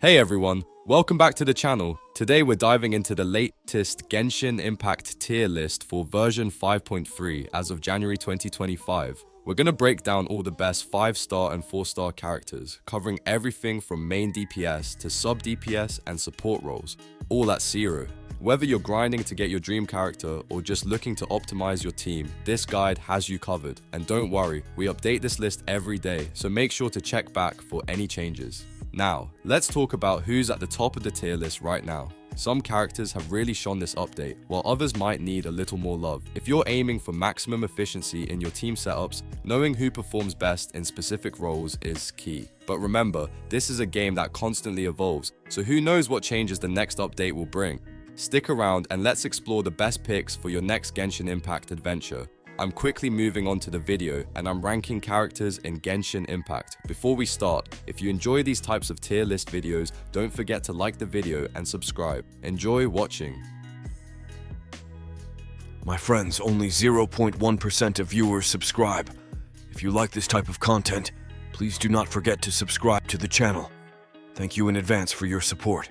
Hey everyone, welcome back to the channel. Today we're diving into the latest Genshin Impact tier list for version 5.3 as of January 2025. We're gonna break down all the best 5-star and 4-star characters, covering everything from main DPS to sub DPS and support roles, all at zero. Whether you're grinding to get your dream character or just looking to optimize your team, this guide has you covered. And don't worry, we update this list every day, so make sure to check back for any changes. Now, let's talk about who's at the top of the tier list right now. Some characters have really shone this update, while others might need a little more love. If you're aiming for maximum efficiency in your team setups, knowing who performs best in specific roles is key. But remember, this is a game that constantly evolves, so who knows what changes the next update will bring. Stick around and let's explore the best picks for your next Genshin Impact adventure. I'm quickly moving on to the video and I'm ranking characters in Genshin Impact. Before we start, if you enjoy these types of tier list videos, don't forget to like the video and subscribe. Enjoy watching. My friends, only 0.1% of viewers subscribe. If you like this type of content, please do not forget to subscribe to the channel. Thank you in advance for your support.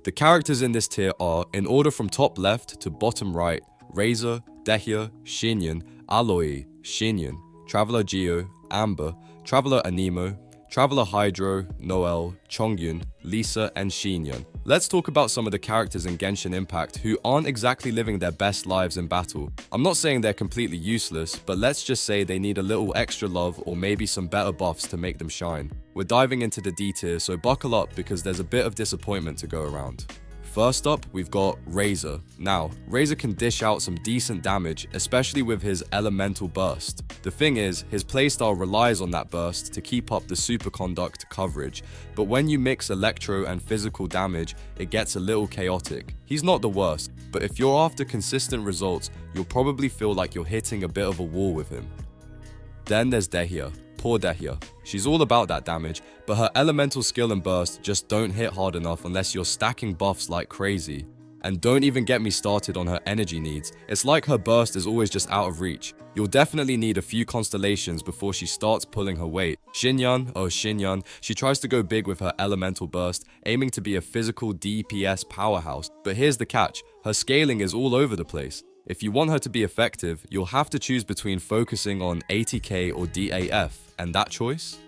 The characters in this tier are, in order from top left to bottom right, Razor, Dehya, Xinyan, Aloy, Xinyan, Traveler Geo, Amber, Traveler Anemo, Traveler Hydro, Noelle, Chongyun, Lisa, and Xinyan. Let's talk about some of the characters in Genshin Impact who aren't exactly living their best lives in battle. I'm not saying they're completely useless, but let's just say they need a little extra love or maybe some better buffs to make them shine. We're diving into the D tier, so buckle up because there's a bit of disappointment to go around. First up, we've got Razor. Now, Razor can dish out some decent damage, especially with his elemental burst. The thing is, his playstyle relies on that burst to keep up the superconduct coverage, but when you mix electro and physical damage, it gets a little chaotic. He's not the worst, but if you're after consistent results, you'll probably feel like you're hitting a bit of a wall with him. Then there's Dehya. Poor Dehya. She's all about that damage, but her elemental skill and burst just don't hit hard enough unless you're stacking buffs like crazy. And don't even get me started on her energy needs. It's like her burst is always just out of reach. You'll definitely need a few constellations before she starts pulling her weight. Xinyan, she tries to go big with her elemental burst, aiming to be a physical DPS powerhouse. But here's the catch, her scaling is all over the place. If you want her to be effective, you'll have to choose between focusing on ATK or DAF, and that choice?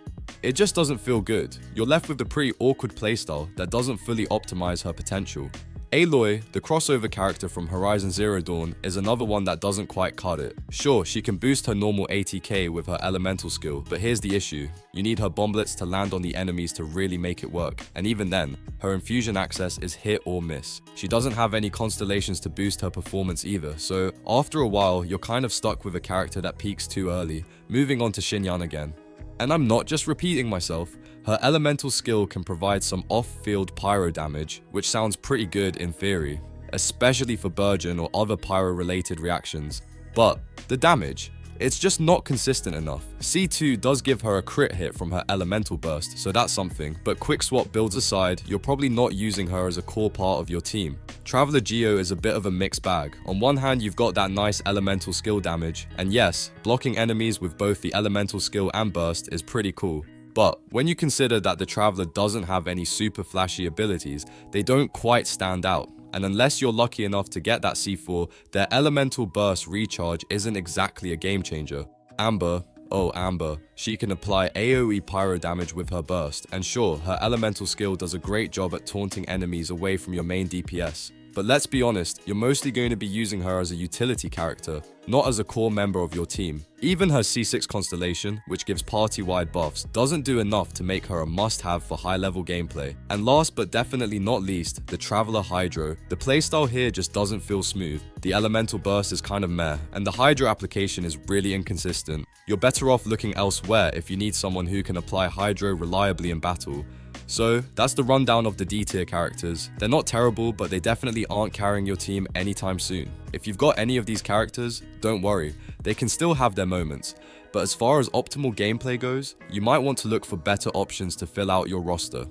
It just doesn't feel good. You're left with the pretty awkward playstyle that doesn't fully optimize her potential. Aloy, the crossover character from Horizon Zero Dawn, is another one that doesn't quite cut it. Sure, she can boost her normal ATK with her elemental skill, but here's the issue. You need her bomblets to land on the enemies to really make it work, and even then, her infusion access is hit or miss. She doesn't have any constellations to boost her performance either, so after a while, you're kind of stuck with a character that peaks too early, moving on to Xinyan again. And I'm not just repeating myself, her elemental skill can provide some off-field pyro damage, which sounds pretty good in theory, especially for Burgeon or other pyro-related reactions. But the damage, it's just not consistent enough. C2 does give her a crit hit from her elemental burst, so that's something, but quick swap builds aside, you're probably not using her as a core part of your team. Traveler Geo is a bit of a mixed bag. On one hand, you've got that nice elemental skill damage, and yes, blocking enemies with both the elemental skill and burst is pretty cool. But when you consider that the Traveler doesn't have any super flashy abilities, they don't quite stand out. And unless you're lucky enough to get that C4, their elemental burst recharge isn't exactly a game changer. Amber, oh Amber, she can apply AoE pyro damage with her burst, and sure, her elemental skill does a great job at taunting enemies away from your main DPS. But let's be honest, you're mostly going to be using her as a utility character, not as a core member of your team. Even her C6 constellation, which gives party-wide buffs, doesn't do enough to make her a must-have for high-level gameplay. And last but definitely not least, the Traveler Hydro. The playstyle here just doesn't feel smooth. The elemental burst is kind of meh, and the Hydro application is really inconsistent. You're better off looking elsewhere if you need someone who can apply Hydro reliably in battle. So, that's the rundown of the D tier characters. They're not terrible, but they definitely aren't carrying your team anytime soon. If you've got any of these characters, don't worry, they can still have their moments. But as far as optimal gameplay goes, you might want to look for better options to fill out your roster.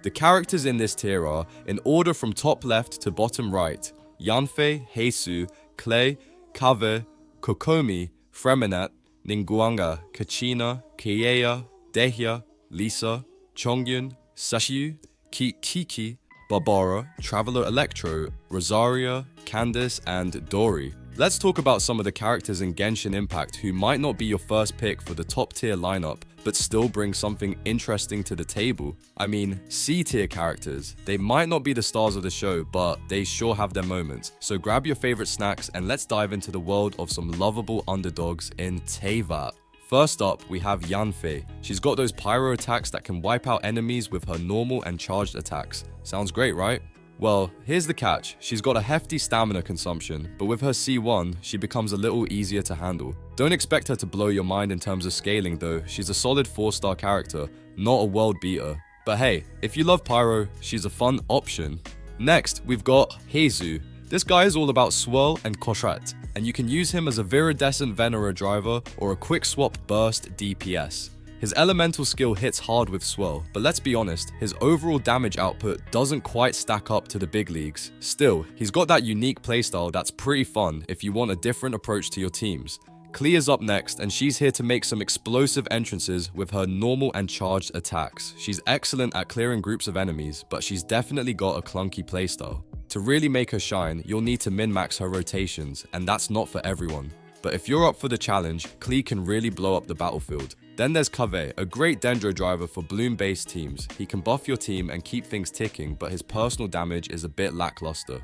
The characters in this tier are, in order from top left to bottom right, Yanfei, Heisu, Clay, Kave, Kokomi, Fremenat, Ningguanga, Kachina, Kieya, Dehya, Lisa, Chongyun, Sashiyu, Kiki, Barbara, Traveler Electro, Rosaria, Candice, and Dory. Let's talk about some of the characters in Genshin Impact who might not be your first pick for the top tier lineup, but still bring something interesting to the table. I mean, C tier characters. They might not be the stars of the show, but they sure have their moments. So grab your favorite snacks and let's dive into the world of some lovable underdogs in Teyvat. First up, we have Yanfei. She's got those pyro attacks that can wipe out enemies with her normal and charged attacks. Sounds great, right? Well, here's the catch. She's got a hefty stamina consumption, but with her C1, she becomes a little easier to handle. Don't expect her to blow your mind in terms of scaling though. She's a solid 4-star character, not a world beater. But hey, if you love pyro, she's a fun option. Next, we've got Heizu. This guy is all about swirl and koshrat, and you can use him as a viridescent Venera driver or a quick swap burst DPS. His elemental skill hits hard with swirl, but let's be honest, his overall damage output doesn't quite stack up to the big leagues. Still, he's got that unique playstyle that's pretty fun if you want a different approach to your teams. Klee is up next, and she's here to make some explosive entrances with her normal and charged attacks. She's excellent at clearing groups of enemies, but she's definitely got a clunky playstyle. To really make her shine, you'll need to min-max her rotations, and that's not for everyone. But if you're up for the challenge, Klee can really blow up the battlefield. Then there's Kaveh, a great dendro driver for bloom-based teams. He can buff your team and keep things ticking, but his personal damage is a bit lackluster.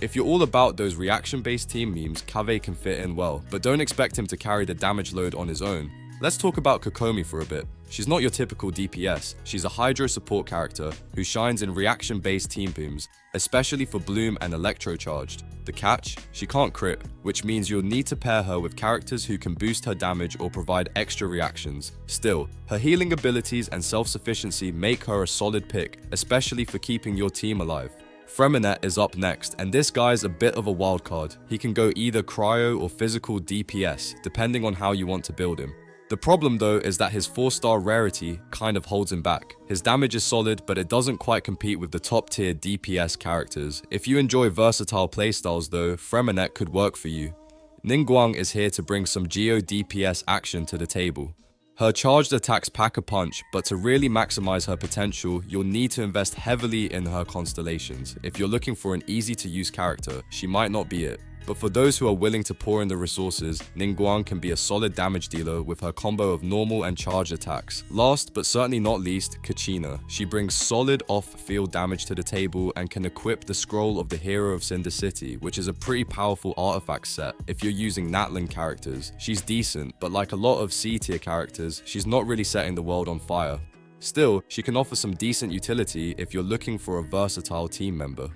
If you're all about those reaction-based team memes, Kaveh can fit in well, but don't expect him to carry the damage load on his own. Let's talk about Kokomi for a bit. She's not your typical DPS, she's a Hydro support character who shines in reaction-based team booms, especially for Bloom and Electro charged. The catch? She can't crit, which means you'll need to pair her with characters who can boost her damage or provide extra reactions. Still, her healing abilities and self-sufficiency make her a solid pick, especially for keeping your team alive. Freminet is up next, and this guy's a bit of a wild card. He can go either cryo or physical DPS, depending on how you want to build him. The problem though is that his 4-star rarity kind of holds him back. His damage is solid, but it doesn't quite compete with the top tier DPS characters. If you enjoy versatile playstyles though, Freminet could work for you. Ningguang is here to bring some Geo DPS action to the table. Her charged attacks pack a punch, but to really maximize her potential, you'll need to invest heavily in her constellations. If you're looking for an easy to use character, she might not be it. But for those who are willing to pour in the resources, Ningguang can be a solid damage dealer with her combo of normal and charged attacks. Last but certainly not least, Kachina. She brings solid off-field damage to the table and can equip the Scroll of the Hero of Cinder City, which is a pretty powerful artifact set if you're using Natlan characters. She's decent, but like a lot of C-tier characters, she's not really setting the world on fire. Still, she can offer some decent utility if you're looking for a versatile team member.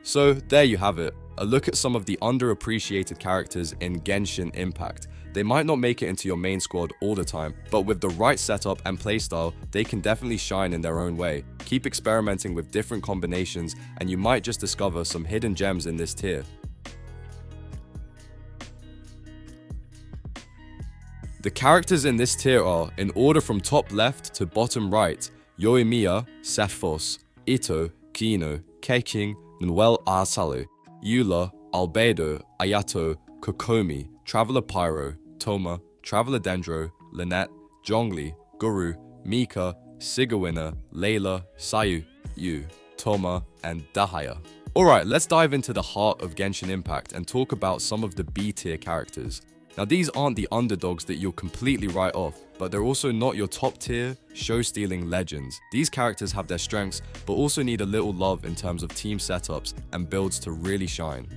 So there you have it, a look at some of the underappreciated characters in Genshin Impact. They might not make it into your main squad all the time, but with the right setup and playstyle, they can definitely shine in their own way. Keep experimenting with different combinations and you might just discover some hidden gems in this tier. The characters in this tier are, in order from top left to bottom right, Yoimiya, Cephos, Ito, Kino, Keiking, Noel Arsalu, Eula, Albedo, Ayato, Kokomi, Traveler Pyro, Toma, Traveler Dendro, Lynette, Zhongli, Guru, Mika, Sigawina, Layla, Sayu, Yu, Toma, and Dahaya. Alright, let's dive into the heart of Genshin Impact and talk about some of the B-tier characters. Now these aren't the underdogs that you'll completely write off, but they're also not your top tier, show-stealing legends. These characters have their strengths, but also need a little love in terms of team setups and builds to really shine.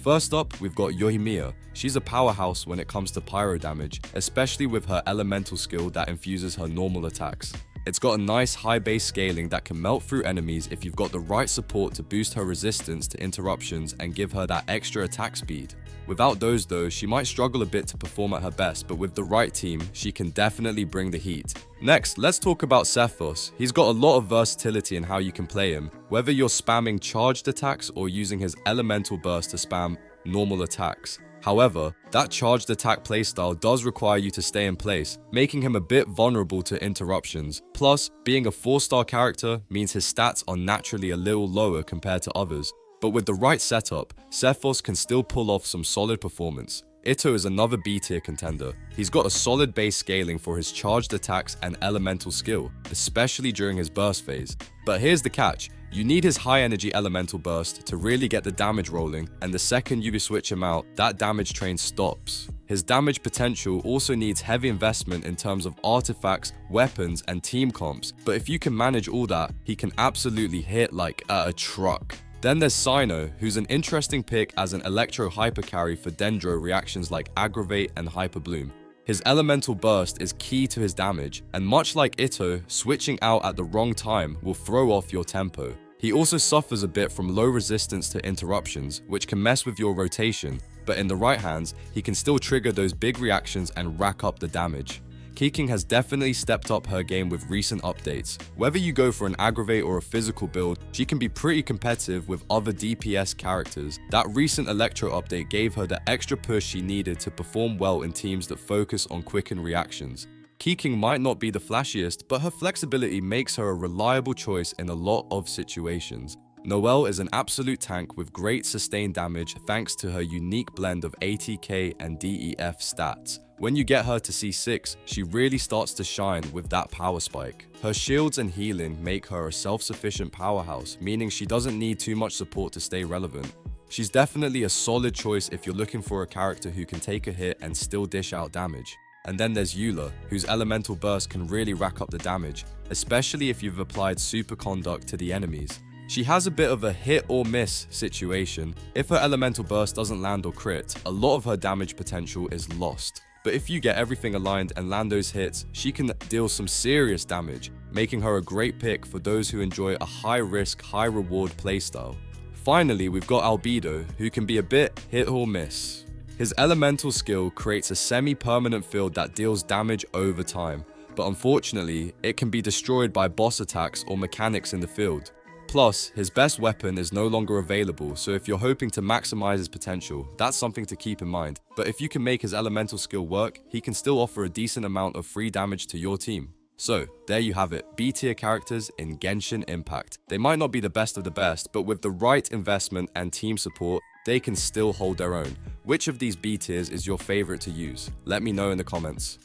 First up, we've got Yoimiya. She's a powerhouse when it comes to pyro damage, especially with her elemental skill that infuses her normal attacks. It's got a nice high base scaling that can melt through enemies if you've got the right support to boost her resistance to interruptions and give her that extra attack speed. Without those though, she might struggle a bit to perform at her best, but with the right team, she can definitely bring the heat. Next, let's talk about Cephos. He's got a lot of versatility in how you can play him, whether you're spamming charged attacks or using his elemental burst to spam normal attacks. However, that charged attack playstyle does require you to stay in place, making him a bit vulnerable to interruptions. Plus, being a 4-star character means his stats are naturally a little lower compared to others. But with the right setup, Cephos can still pull off some solid performance. Itto is another B tier contender. He's got a solid base scaling for his charged attacks and elemental skill, especially during his burst phase. But here's the catch. You need his high energy elemental burst to really get the damage rolling, and the second you switch him out, that damage train stops. His damage potential also needs heavy investment in terms of artifacts, weapons, and team comps, but if you can manage all that, he can absolutely hit like a truck. Then there's Cyno, who's an interesting pick as an electro hyper carry for Dendro reactions like Aggravate and Hyper Bloom. His elemental burst is key to his damage, and much like Itto, switching out at the wrong time will throw off your tempo. He also suffers a bit from low resistance to interruptions, which can mess with your rotation, but in the right hands, he can still trigger those big reactions and rack up the damage. Keeking has definitely stepped up her game with recent updates. Whether you go for an aggravate or a physical build, she can be pretty competitive with other DPS characters. That recent Electro update gave her the extra push she needed to perform well in teams that focus on quicken reactions. Keeking might not be the flashiest, but her flexibility makes her a reliable choice in a lot of situations. Noelle is an absolute tank with great sustained damage thanks to her unique blend of ATK and DEF stats. When you get her to C6, she really starts to shine with that power spike. Her shields and healing make her a self-sufficient powerhouse, meaning she doesn't need too much support to stay relevant. She's definitely a solid choice if you're looking for a character who can take a hit and still dish out damage. And then there's Eula, whose elemental burst can really rack up the damage, especially if you've applied superconduct to the enemies. She has a bit of a hit or miss situation. If her elemental burst doesn't land or crit, a lot of her damage potential is lost. But if you get everything aligned and land those hits, she can deal some serious damage, making her a great pick for those who enjoy a high risk, high reward playstyle. Finally, we've got Albedo, who can be a bit hit or miss. His elemental skill creates a semi-permanent field that deals damage over time, but unfortunately, it can be destroyed by boss attacks or mechanics in the field. Plus, his best weapon is no longer available, so if you're hoping to maximize his potential, that's something to keep in mind. But if you can make his elemental skill work, he can still offer a decent amount of free damage to your team. So, there you have it, B tier characters in Genshin Impact. They might not be the best of the best, but with the right investment and team support, they can still hold their own. Which of these B tiers is your favorite to use? Let me know in the comments.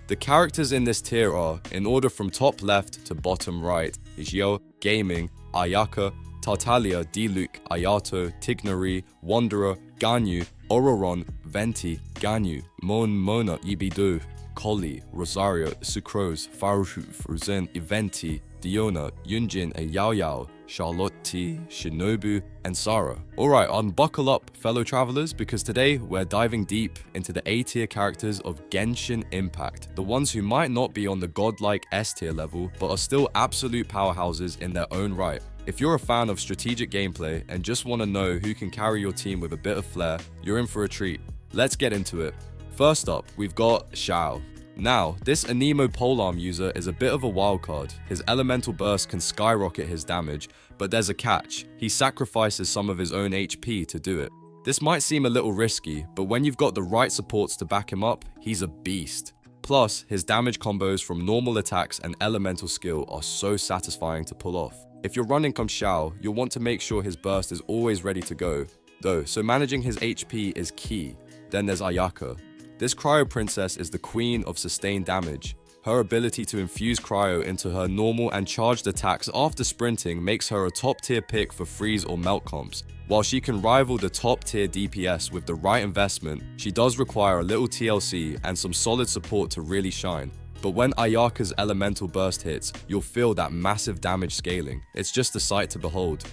The characters in this tier are, in order from top left to bottom right, Xiao, Gaming, Ayaka, Tartaglia, Diluc, Ayato, Tignari, Wanderer, Ganyu, Ororon, Venti, Ganyu, Mona, Ibidu, Collie, Rosario, Sucrose, Faruhu, Fruzen, Eventi, Diona, Yunjin, and Yao Yao, Charlotte, Shinobu, and Sarah. Alright, unbuckle up, fellow travelers, because today we're diving deep into the A tier characters of Genshin Impact, the ones who might not be on the godlike S tier level, but are still absolute powerhouses in their own right. If you're a fan of strategic gameplay and just want to know who can carry your team with a bit of flair, you're in for a treat. Let's get into it. First up, we've got Xiao. Now, this Anemo polearm user is a bit of a wildcard. His elemental burst can skyrocket his damage, but there's a catch. He sacrifices some of his own HP to do it. This might seem a little risky, but when you've got the right supports to back him up, he's a beast. Plus, his damage combos from normal attacks and elemental skill are so satisfying to pull off. If you're running comme Xiao, you'll want to make sure his burst is always ready to go, though, so managing his HP is key. Then there's Ayaka. This Cryo Princess is the queen of sustained damage. Her ability to infuse Cryo into her normal and charged attacks after sprinting makes her a top tier pick for freeze or melt comps. While she can rival the top tier DPS with the right investment, she does require a little TLC and some solid support to really shine. But when Ayaka's elemental burst hits, you'll feel that massive damage scaling. It's just a sight to behold.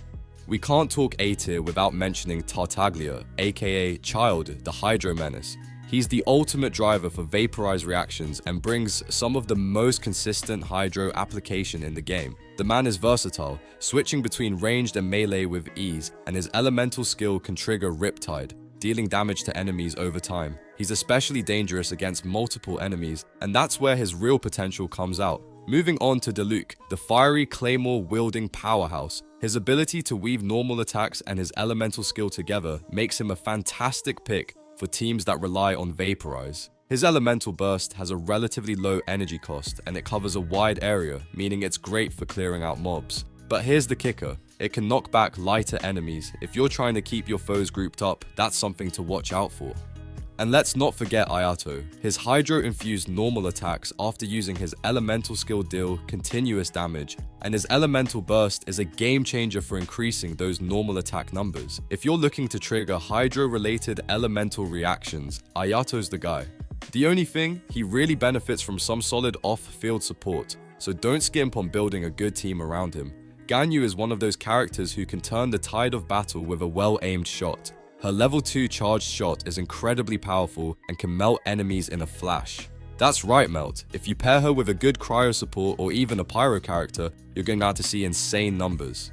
We can't talk A tier without mentioning Tartaglia, aka Child, the Hydro Menace. He's the ultimate driver for vaporized reactions and brings some of the most consistent hydro application in the game. The man is versatile, switching between ranged and melee with ease, and his elemental skill can trigger Riptide, dealing damage to enemies over time. He's especially dangerous against multiple enemies, and that's where his real potential comes out. Moving on to Diluc, the fiery claymore-wielding powerhouse. His ability to weave normal attacks and his elemental skill together makes him a fantastic pick for teams that rely on Vaporize. His elemental burst has a relatively low energy cost and it covers a wide area, meaning it's great for clearing out mobs. But here's the kicker. it can knock back lighter enemies. If you're trying to keep your foes grouped up, that's something to watch out for. And let's not forget Ayato. His Hydro-infused normal attacks after using his elemental skill deal continuous damage, and his elemental burst is a game changer for increasing those normal attack numbers. If you're looking to trigger Hydro-related elemental reactions, Ayato's the guy. The only thing, he really benefits from some solid off-field support, so don't skimp on building a good team around him. Ganyu is one of those characters who can turn the tide of battle with a well-aimed shot. Her level 2 charged shot is incredibly powerful and can melt enemies in a flash. That's right, Melt. If you pair her with a good cryo support or even a pyro character, you're going to see insane numbers.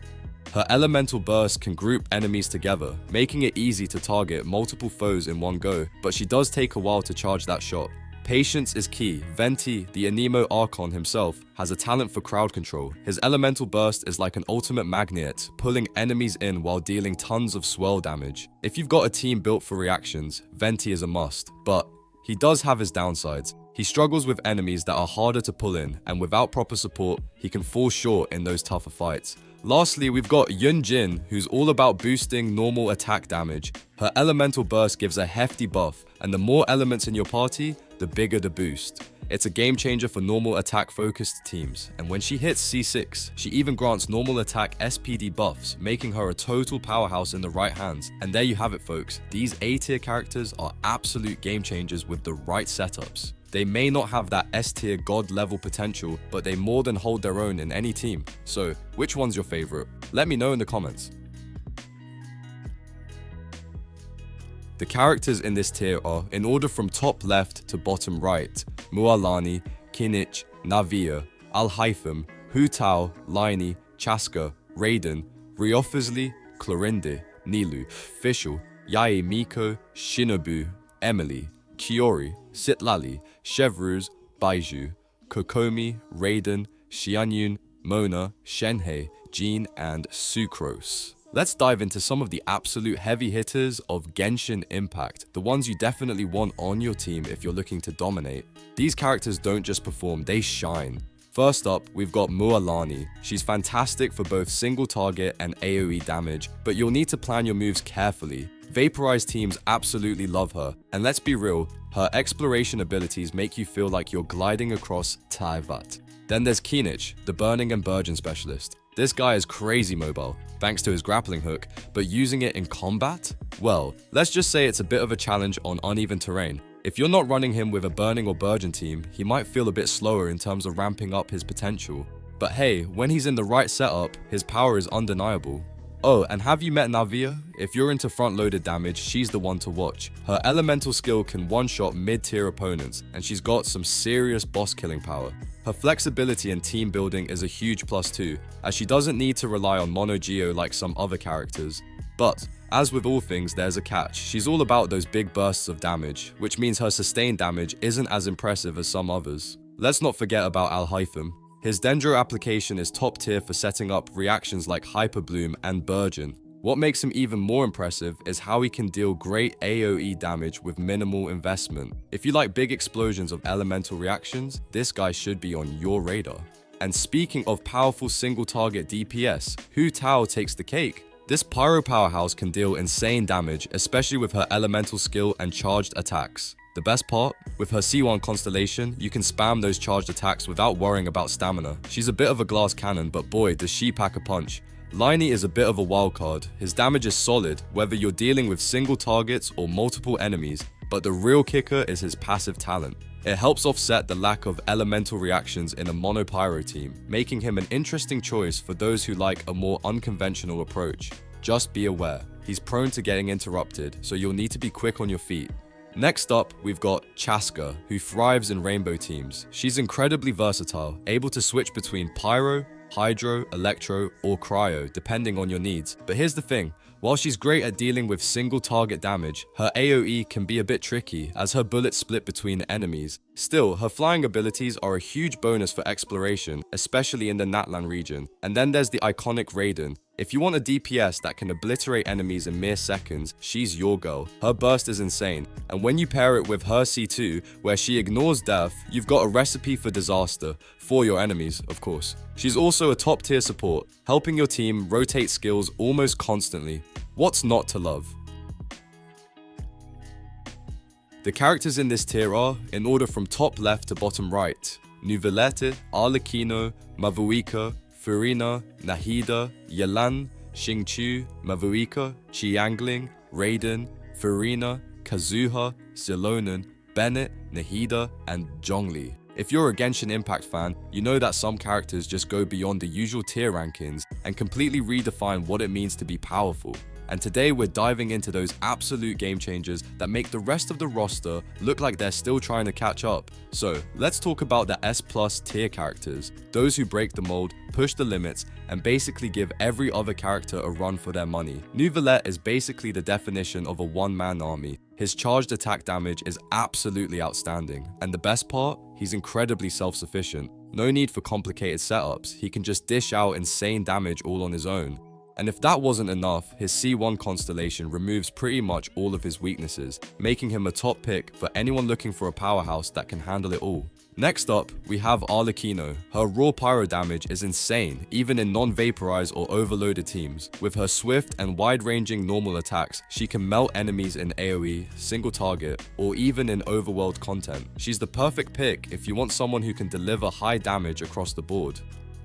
Her elemental burst can group enemies together, making it easy to target multiple foes in one go, but she does take a while to charge that shot. Patience is key. Venti, the Anemo Archon himself, has a talent for crowd control. His elemental burst is like an ultimate magnet, pulling enemies in while dealing tons of swirl damage. If you've got a team built for reactions, Venti is a must, but he does have his downsides. He struggles with enemies that are harder to pull in, and without proper support, he can fall short in those tougher fights. Lastly, we've got Yun Jin, who's all about boosting normal attack damage. Her elemental burst gives a hefty buff, and the more elements in your party, the bigger the boost. It's a game changer for normal attack focused teams, and when she hits C6, she even grants normal attack SPD buffs, making her a total powerhouse in the right hands. And there you have it, folks. These A tier characters are absolute game changers with the right setups. They may not have that S tier god level potential, but they more than hold their own in any team. So, which one's your favorite? Let me know in the comments. The characters in this tier are, in order from top left to bottom right, Mualani, Kinich, Navia, Alhaitham, Hu Tao, Laini, Chaska, Raiden, Riofazli, Clorinde, Nilu, Fischl, Yae Miko, Shinobu, Emily, Kiori, Sitlali, Chevruz, Baiju, Kokomi, Raiden, Xianyun, Mona, Shenhei, Jean, and Sucrose. Let's dive into some of the absolute heavy hitters of Genshin Impact, the ones you definitely want on your team if you're looking to dominate. These characters don't just perform, they shine. First up, we've got Mualani. She's fantastic for both single target and AoE damage, but you'll need to plan your moves carefully. Vaporized teams absolutely love her, and let's be real, her exploration abilities make you feel like you're gliding across Teyvat. Then there's Kinich, the Burning and Burgeon specialist. This guy is crazy mobile, thanks to his grappling hook, but using it in combat? Well, let's just say it's a bit of a challenge on uneven terrain. If you're not running him with a Burning or Burgeon team, he might feel a bit slower in terms of ramping up his potential. But hey, when he's in the right setup, his power is undeniable. Oh, and have you met Navia? If you're into front-loaded damage, she's the one to watch. Her elemental skill can one-shot mid-tier opponents, and she's got some serious boss-killing power. Her flexibility and team building is a huge plus too, as she doesn't need to rely on mono geo like some other characters. But, as with all things, there's a catch. She's all about those big bursts of damage, which means her sustained damage isn't as impressive as some others. Let's not forget about Alhaitham. His Dendro application is top tier for setting up reactions like Hyper Bloom and Burgeon. What makes him even more impressive is how he can deal great AoE damage with minimal investment. If you like big explosions of elemental reactions, this guy should be on your radar. And speaking of powerful single target DPS, Hu Tao takes the cake. This pyro powerhouse can deal insane damage, especially with her elemental skill and charged attacks. The best part? With her C1 constellation, you can spam those charged attacks without worrying about stamina. She's a bit of a glass cannon, but boy, does she pack a punch. Laini is a bit of a wildcard. His damage is solid, whether you're dealing with single targets or multiple enemies, but the real kicker is his passive talent. It helps offset the lack of elemental reactions in a mono pyro team, making him an interesting choice for those who like a more unconventional approach. Just be aware, he's prone to getting interrupted, so you'll need to be quick on your feet. Next up, we've got Chaska, who thrives in rainbow teams. She's incredibly versatile, able to switch between pyro, hydro, electro, or cryo, depending on your needs. But here's the thing, while she's great at dealing with single target damage, her AoE can be a bit tricky as her bullets split between enemies. Still, her flying abilities are a huge bonus for exploration, especially in the Natlan region. And then there's the iconic Raiden. If you want a DPS that can obliterate enemies in mere seconds, she's your girl. Her burst is insane, and when you pair it with her C2, where she ignores death, you've got a recipe for disaster, for your enemies, of course. She's also a top tier support, helping your team rotate skills almost constantly. What's not to love? The characters in this tier are, in order from top left to bottom right, Nuvolete, Arlecchino, Mavuika, Furina, Nahida, Yelan, Xingqiu, Mavuika, Qiangling, Raiden, Furina, Kazuha, Silonen, Bennett, Nahida, and Zhongli. If you're a Genshin Impact fan, you know that some characters just go beyond the usual tier rankings and completely redefine what it means to be powerful. And today we're diving into those absolute game changers that make the rest of the roster look like they're still trying to catch up. So let's talk about the S+ tier characters, those who break the mold, push the limits, and basically give every other character a run for their money. Nuvolete is basically the definition of a one-man army. His charged attack damage is absolutely outstanding, and the best part? He's incredibly self-sufficient. No need for complicated setups, he can just dish out insane damage all on his own. And if that wasn't enough, his C1 constellation removes pretty much all of his weaknesses, making him a top pick for anyone looking for a powerhouse that can handle it all. Next up, we have Arlecchino. Her raw pyro damage is insane, even in non-vaporized or overloaded teams. With her swift and wide-ranging normal attacks, she can melt enemies in AoE, single target, or even in overworld content. She's the perfect pick if you want someone who can deliver high damage across the board.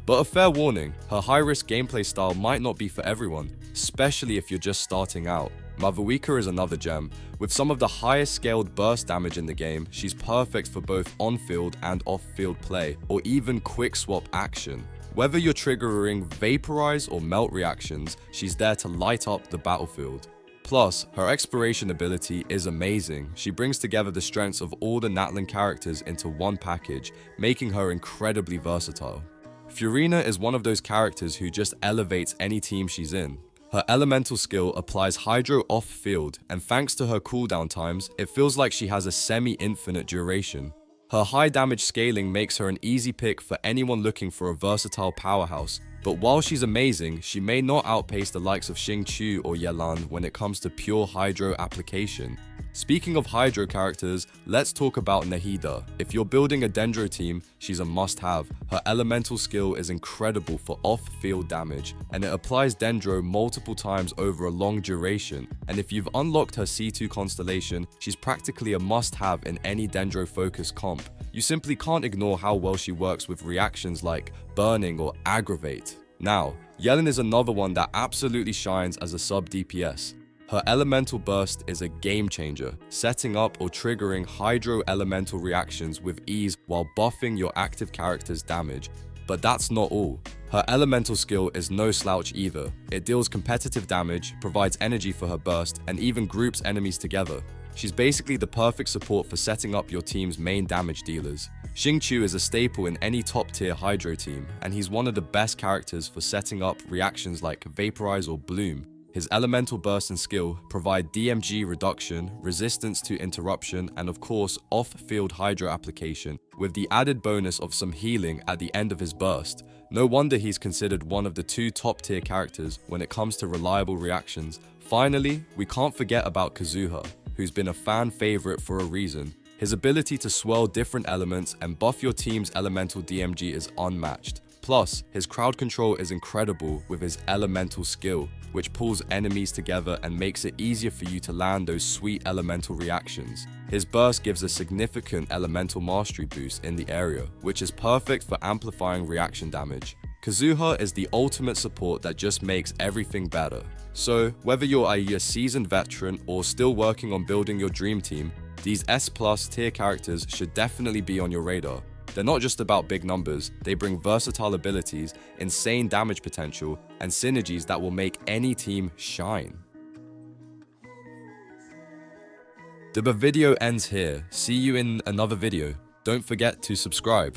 But a fair warning, her high-risk gameplay style might not be for everyone, especially if you're just starting out. Mavuika is another gem. With some of the highest scaled burst damage in the game, she's perfect for both on-field and off-field play, or even quick swap action. Whether you're triggering vaporize or melt reactions, she's there to light up the battlefield. Plus, her exploration ability is amazing. She brings together the strengths of all the Natlan characters into one package, making her incredibly versatile. Furina is one of those characters who just elevates any team she's in. Her elemental skill applies hydro off-field, and thanks to her cooldown times, it feels like she has a semi-infinite duration. Her high damage scaling makes her an easy pick for anyone looking for a versatile powerhouse. But while she's amazing, she may not outpace the likes of Xingqiu or Yelan when it comes to pure hydro application. Speaking of hydro characters, let's talk about Nahida. If you're building a Dendro team, she's a must-have. Her elemental skill is incredible for off-field damage, and it applies Dendro multiple times over a long duration. And if you've unlocked her C2 constellation, she's practically a must-have in any Dendro-focused comp. You simply can't ignore how well she works with reactions like burning or aggravate. Now, Yelan is another one that absolutely shines as a sub DPS. Her elemental burst is a game changer, setting up or triggering hydro elemental reactions with ease while buffing your active character's damage. But that's not all. Her elemental skill is no slouch either. It deals competitive damage, provides energy for her burst, and even groups enemies together. She's basically the perfect support for setting up your team's main damage dealers. Xingqiu is a staple in any top tier hydro team, and he's one of the best characters for setting up reactions like Vaporize or Bloom. His elemental burst and skill provide DMG reduction, resistance to interruption, and of course off-field hydro application, with the added bonus of some healing at the end of his burst. No wonder he's considered one of the 2 top-tier characters when it comes to reliable reactions. Finally, we can't forget about Kazuha, who's been a fan favorite for a reason. His ability to swirl different elements and buff your team's elemental DMG is unmatched. Plus, his crowd control is incredible with his elemental skill, which pulls enemies together and makes it easier for you to land those sweet elemental reactions. His burst gives a significant elemental mastery boost in the area, which is perfect for amplifying reaction damage. Kazuha is the ultimate support that just makes everything better. So, whether you're a seasoned veteran or still working on building your dream team, these S+ tier characters should definitely be on your radar. They're not just about big numbers, they bring versatile abilities, insane damage potential, and synergies that will make any team shine. The video ends here. See you in another video. Don't forget to subscribe.